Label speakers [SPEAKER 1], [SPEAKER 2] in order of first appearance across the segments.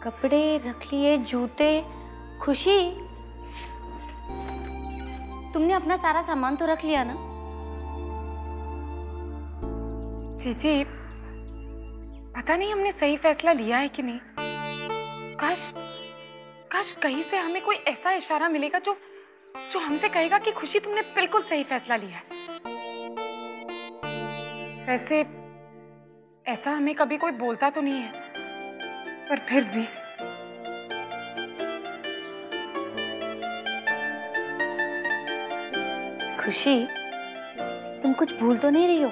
[SPEAKER 1] कपड़े रख लिए, जूते। खुशी, तुमने अपना सारा सामान तो रख लिया ना?
[SPEAKER 2] जीजी, पता नहीं हमने सही फैसला लिया है कि नहीं। काश कहीं से हमें कोई ऐसा इशारा मिलेगा जो हमसे कहेगा कि खुशी तुमने बिल्कुल सही फैसला लिया है। वैसे ऐसा हमें कभी कोई बोलता तो नहीं है, पर फिर भी
[SPEAKER 1] खुशी, तुम कुछ भूल तो नहीं रही हो?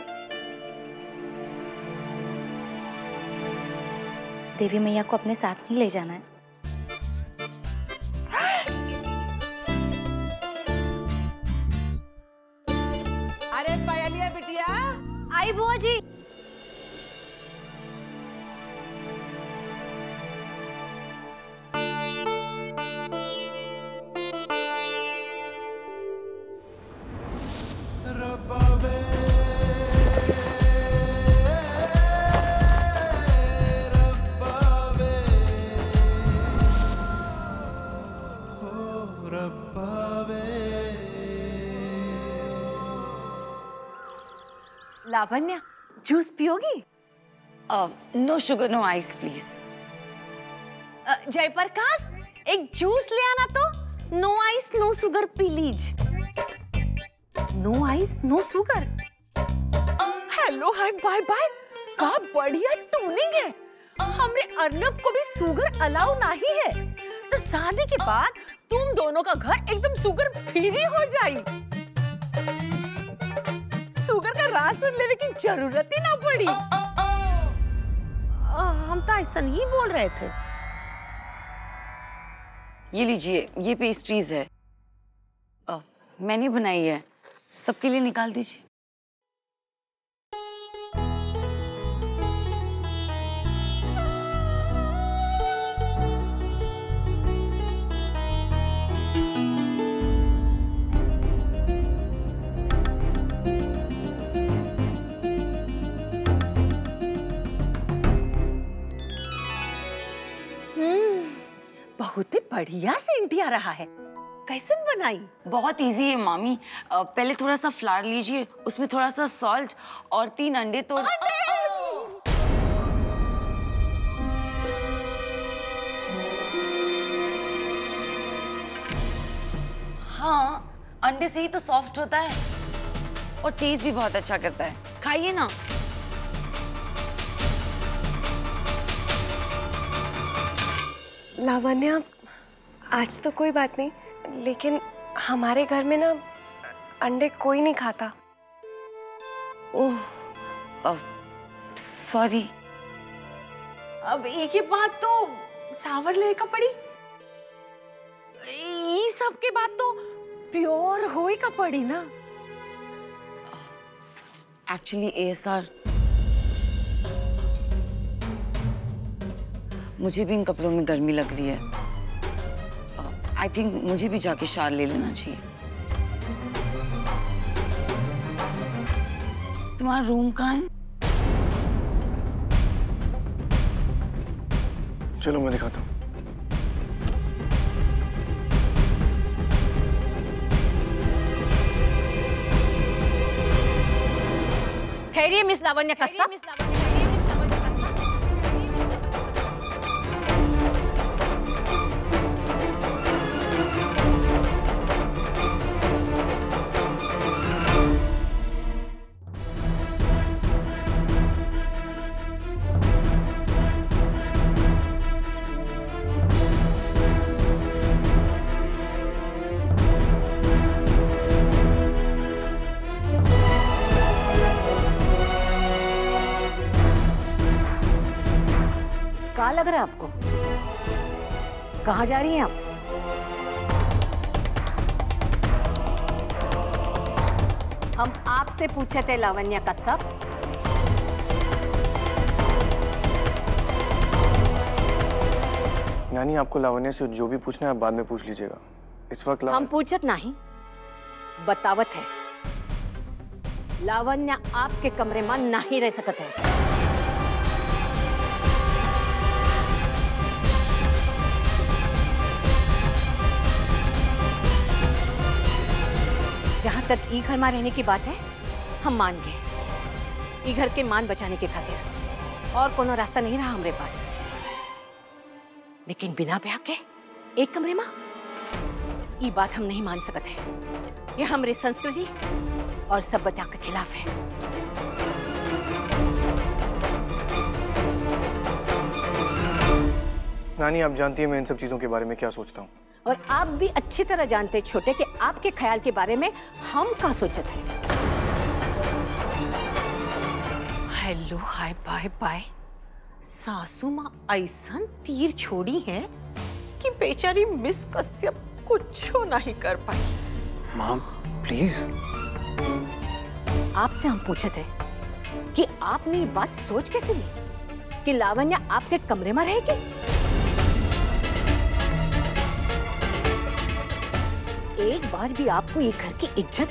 [SPEAKER 1] देवी मैया को अपने साथ नहीं ले जाना है?
[SPEAKER 3] अरे पायलिया बिटिया,
[SPEAKER 1] आई बुआ जी।
[SPEAKER 3] लावण्या, जूस पियोगी?
[SPEAKER 4] No sugar no ice please.
[SPEAKER 3] Jayprakash, एक जूस ले आना तो। No ice no sugar please. No ice no sugar. Hello hi bye bye, का बढ़िया ट्यूनिंग है। हमरे अर्नब को भी शुगर अलाउ नहीं है, तो शादी के बाद तुम दोनों का घर एकदम शुगर फ्री हो जाई। शुगर का राशन लेने की जरूरत ही ना पड़ी। हम तो ऐसा नहीं बोल रहे थे।
[SPEAKER 4] ये लीजिए, ये पेस्ट्रीज है, मैंने बनाई है, सबके लिए निकाल दीजिए।
[SPEAKER 3] बहुत ही बढ़िया सेंट आ रहा है। कैसे बनाई?
[SPEAKER 4] बहुत इजी है मामी। पहले थोड़ा सा फ्लावर लीजिए, उसमें थोड़ा सा सॉल्ट और 3 अंडे तोड़। हाँ, अंडे से ही तो सॉफ्ट होता है और टेस्ट भी बहुत अच्छा करता है। खाइए ना।
[SPEAKER 2] लावण्या, आज तो कोई बात नहीं, लेकिन हमारे घर में ना अंडे कोई नहीं खाता।
[SPEAKER 4] ओह, सॉरी।
[SPEAKER 3] अब एक ही बात तो सावर ले का पड़ी। ये सब के बाद तो प्योर होई का पड़ी ना।
[SPEAKER 4] एक्चुअली ASR, मुझे भी इन कपड़ों में गर्मी लग रही है। आई थिंक मुझे भी जाके शावर ले लेना चाहिए। तुम्हारा रूम कहाँ है?
[SPEAKER 5] चलो मैं दिखाता हूँ।
[SPEAKER 3] ठहरिए मिस लावण्या कस्सा।
[SPEAKER 6] कहाँ लग रहा है आपको? कहाँ जा रही हैं आप? हम आपसे पूछे थे लावण्या कश्यप।
[SPEAKER 5] नानी, आपको लावण्या से जो भी पूछना है आप बाद में पूछ लीजिएगा। इस वक्त
[SPEAKER 6] हम पूछत नहीं, बतावत है। लावण्या आपके कमरे में नहीं रह सकत है। जहाँ तक ई घर में रहने की बात है, हम मान गए। ई घर के मान बचाने के खातिर और कोनो रास्ता नहीं रहा हमारे पास। लेकिन बिना ब्याह के एक कमरे में ये बात हम नहीं मान सकते हैं। ये हमारी संस्कृति और सभ्यता के खिलाफ है।
[SPEAKER 5] नानी, आप जानती हैं मैं इन सब चीजों के बारे में क्या सोचता हूँ।
[SPEAKER 6] और आप भी अच्छी तरह जानते हैं छोटे कि आपके ख्याल के बारे में हम क्या सोचते हैं।
[SPEAKER 3] Hello, hi bye bye. सासू माँ ऐसन तीर छोड़ी है कि बेचारी मिस कश्यप कुछ नहीं कर पाई।
[SPEAKER 5] माम प्लीज।
[SPEAKER 6] आपसे हम पूछे थे कि आपने ये बात सोच कैसे ली कि लावण्या आपके कमरे में रहेगी। एक बार भी आपको ये घर की इज्जत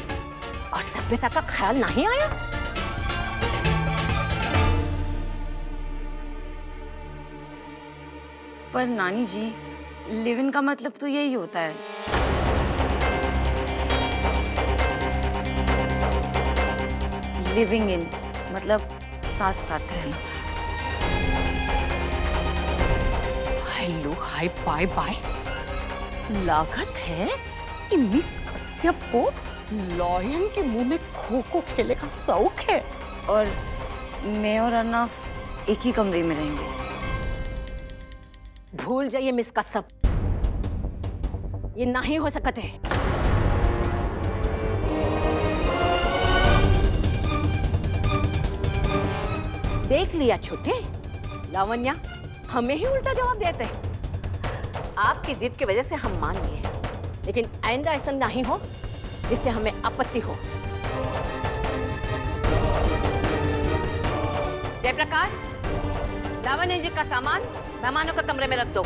[SPEAKER 6] और सभ्यता का ख्याल नहीं आया?
[SPEAKER 4] पर नानी जी, लिव इन का मतलब तो यही होता है। लिविंग इन मतलब साथ साथ रहना।
[SPEAKER 3] Hello, hi bye bye. लागत है कि मिस कश्यप को लॉयन के मुंह में खो खो खेले का शौक है।
[SPEAKER 4] और मैं और अर्नव एक ही कमरे में रहेंगे।
[SPEAKER 6] भूल जाइए मिस कश्यप, ये नहीं हो सकते है। देख लिया छोटे, लावण्या हमें ही उल्टा जवाब देते हैं। आपकी जिद की वजह से हम मान लिए, लेकिन आइंदा ऐसा नहीं हो जिससे हमें आपत्ति हो। जयप्रकाश, लावण्या जी का सामान मेहमानों के कमरे में रख दो।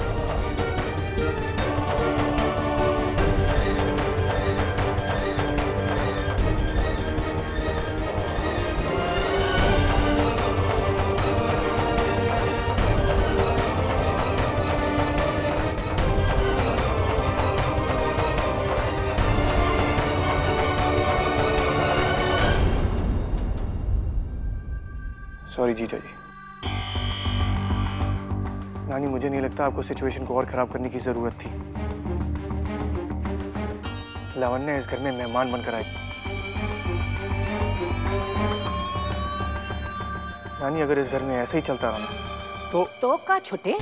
[SPEAKER 5] सॉरी जीजा जी। नानी, मुझे नहीं लगता आपको सिचुएशन को और खराब करने की जरूरत थी। लावण्या इस घर में मेहमान बनकर आई। नानी, अगर इस घर में ऐसे ही चलता रहा
[SPEAKER 6] तो का छोटे?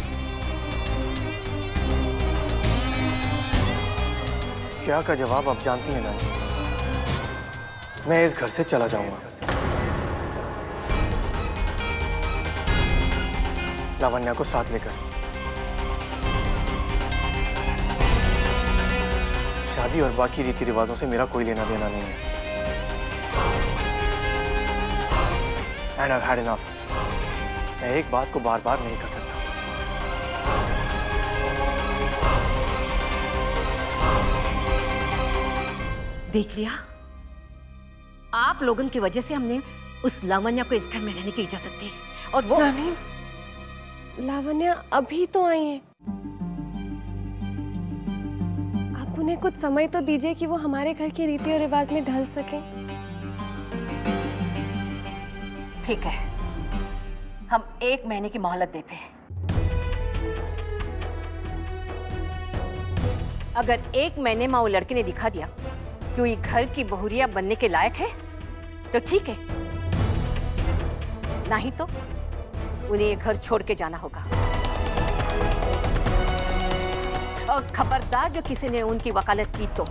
[SPEAKER 5] क्या का जवाब आप जानती हैं नानी। मैं इस घर से चला जाऊंगा। लावण्या को साथ लेकर। शादी और बाकी रीति रिवाजों से मेरा कोई लेना देना नहीं है। And I've had enough। मैं एक बात को बार बार नहीं कर सकता।
[SPEAKER 6] देख लिया, आप लोगों की वजह से हमने उस लावण्या को इस घर में रहने की इजाजत दी। और वो
[SPEAKER 2] नानी, लावण्या अभी तो आई है। आप उन्हें कुछ समय तो दीजिए कि वो हमारे घर के रीति और रिवाज में ढल सके।
[SPEAKER 6] ठीक है, हम 1 महीने की मोहलत देते हैं। अगर 1 महीने में वो लड़के ने दिखा दिया कि वो ये घर की बहुरिया बनने के लायक है तो ठीक है, नहीं तो उन्हें ये घर छोड़ के जाना होगा। और खबरदार जो किसी ने उनकी वकालत की तो।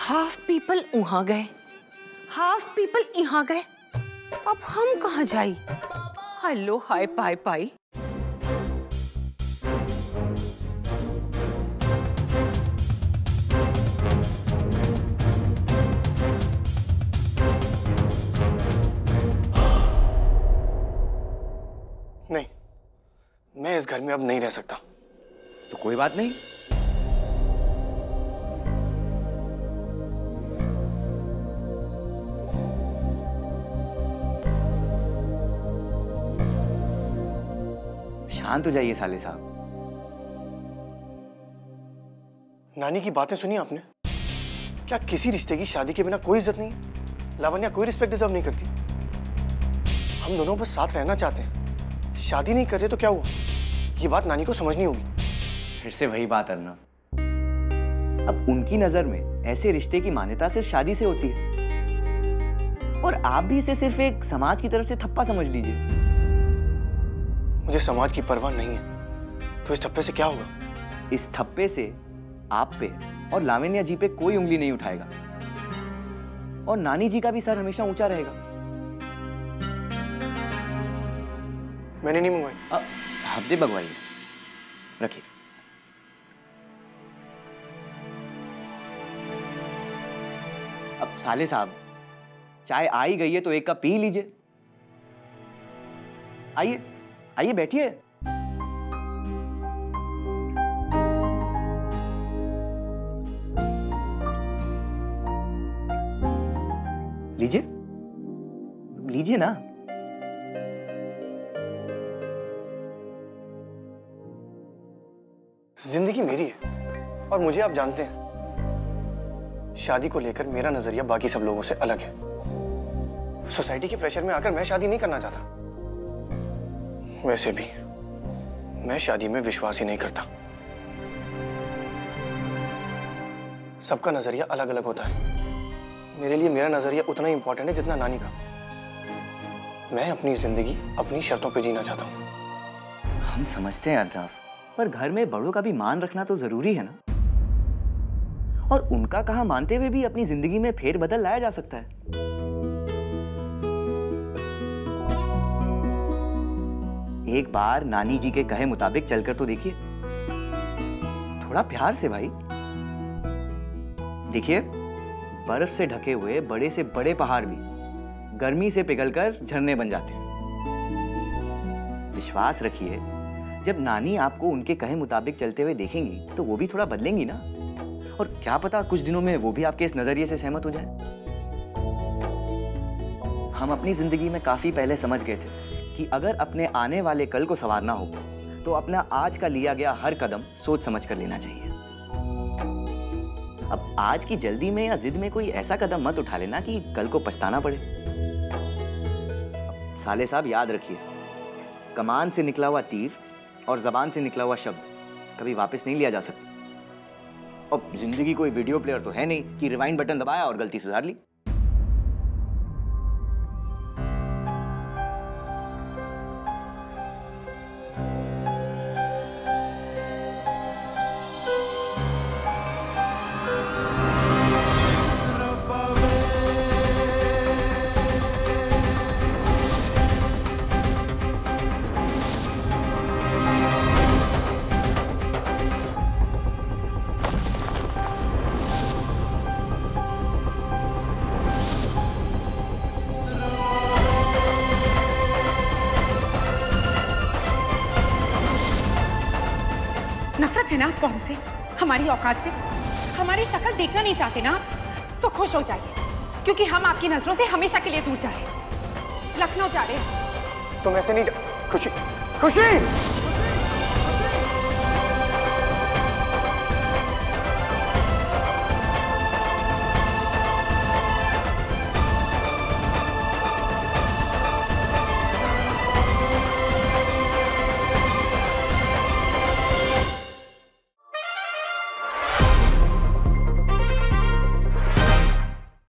[SPEAKER 3] हाफ पीपल वहां गए, हाफ पीपल यहाँ गए, अब हम कहाँ जाई? Hello, hi bye bye.
[SPEAKER 5] नहीं, मैं इस घर में अब नहीं रह सकता।
[SPEAKER 7] तो कोई बात नहीं, शांत हो जाइए साले साहब।
[SPEAKER 5] नानी की बातें सुनी आपने? क्या किसी रिश्ते की शादी के बिना कोई इज्जत नहीं है? लावण्या कोई रिस्पेक्ट डिजर्व नहीं करती। हम दोनों बस साथ रहना चाहते हैं, शादी नहीं कर रहे तो क्या हुआ? ये बात नानी को समझनी होगी।
[SPEAKER 7] फिर से वही बात अर्नव, अब उनकी नजर में ऐसे रिश्ते की मान्यता सिर्फ शादी से होती है, और आप भी इसे सिर्फ एक समाज की तरफ से थप्पा समझ लीजिए।
[SPEAKER 5] मुझे समाज की परवाह नहीं है, तो इस ठप्पे से क्या होगा?
[SPEAKER 7] इस थप्पे से आप पे और लावण्या जी पे कोई उंगली नहीं उठाएगा, और नानी जी का भी सर हमेशा ऊंचा रहेगा।
[SPEAKER 5] मैंने नहीं मंगवाई।
[SPEAKER 7] हफ्ते भगवाइए, रखिए। अब साले साहब, चाय आ ही गई है तो एक कप पी लीजिए। आइए आइए बैठिए। लीजिए लीजिए ना।
[SPEAKER 5] जिंदगी मेरी है, और मुझे आप जानते हैं, शादी को लेकर मेरा नजरिया बाकी सब लोगों से अलग है। सोसाइटी के प्रेशर में आकर मैं शादी नहीं करना चाहता। वैसे भी मैं शादी में विश्वास ही नहीं करता। सबका नजरिया अलग अलग होता है। मेरे लिए मेरा नजरिया उतना ही इंपॉर्टेंट है जितना नानी का। मैं अपनी जिंदगी अपनी शर्तों पे जीना चाहता हूँ।
[SPEAKER 7] हम समझते हैं अर्नव, पर घर में बड़ों का भी मान रखना तो जरूरी है ना, और उनका कहा मानते हुए भी अपनी जिंदगी में फेरबदल लाया जा सकता है। एक बार नानी जी के कहे मुताबिक चलकर तो देखिए, थोड़ा प्यार से भाई। देखिए, बर्फ से ढके हुए बड़े से बड़े पहाड़ भी गर्मी से पिघलकर झरने बन जाते हैं। विश्वास रखिए, जब नानी आपको उनके कहे मुताबिक चलते हुए देखेंगी तो वो भी थोड़ा बदलेंगी ना, और क्या पता कुछ दिनों में वो भी आपके इस नजरिए से सहमत हो जाए। हम अपनी जिंदगी में काफी पहले समझ गए थे कि अगर अपने आने वाले कल को संवारना हो तो अपना आज का लिया गया हर कदम सोच समझ कर लेना चाहिए। अब आज की जल्दी में या जिद में कोई ऐसा कदम मत उठा लेना कि कल को पछताना पड़े। साले साहब याद रखिए, कमान से निकला हुआ तीर और जबान से निकला हुआ शब्द कभी वापस नहीं लिया जा सकता। अब जिंदगी कोई वीडियो प्लेयर तो है नहीं कि रिवाइंड बटन दबाया और गलती सुधार ली।
[SPEAKER 3] नफरत है ना आपको हमसे, हमारी औकात से? हमारी शक्ल देखना नहीं चाहते ना? तो खुश हो जाइए, क्योंकि हम आपकी नजरों से हमेशा के लिए दूर जा रहे हैं। लखनऊ जा रहे हैं।
[SPEAKER 5] तुम ऐसे नहीं जा। खुशी, खुशी!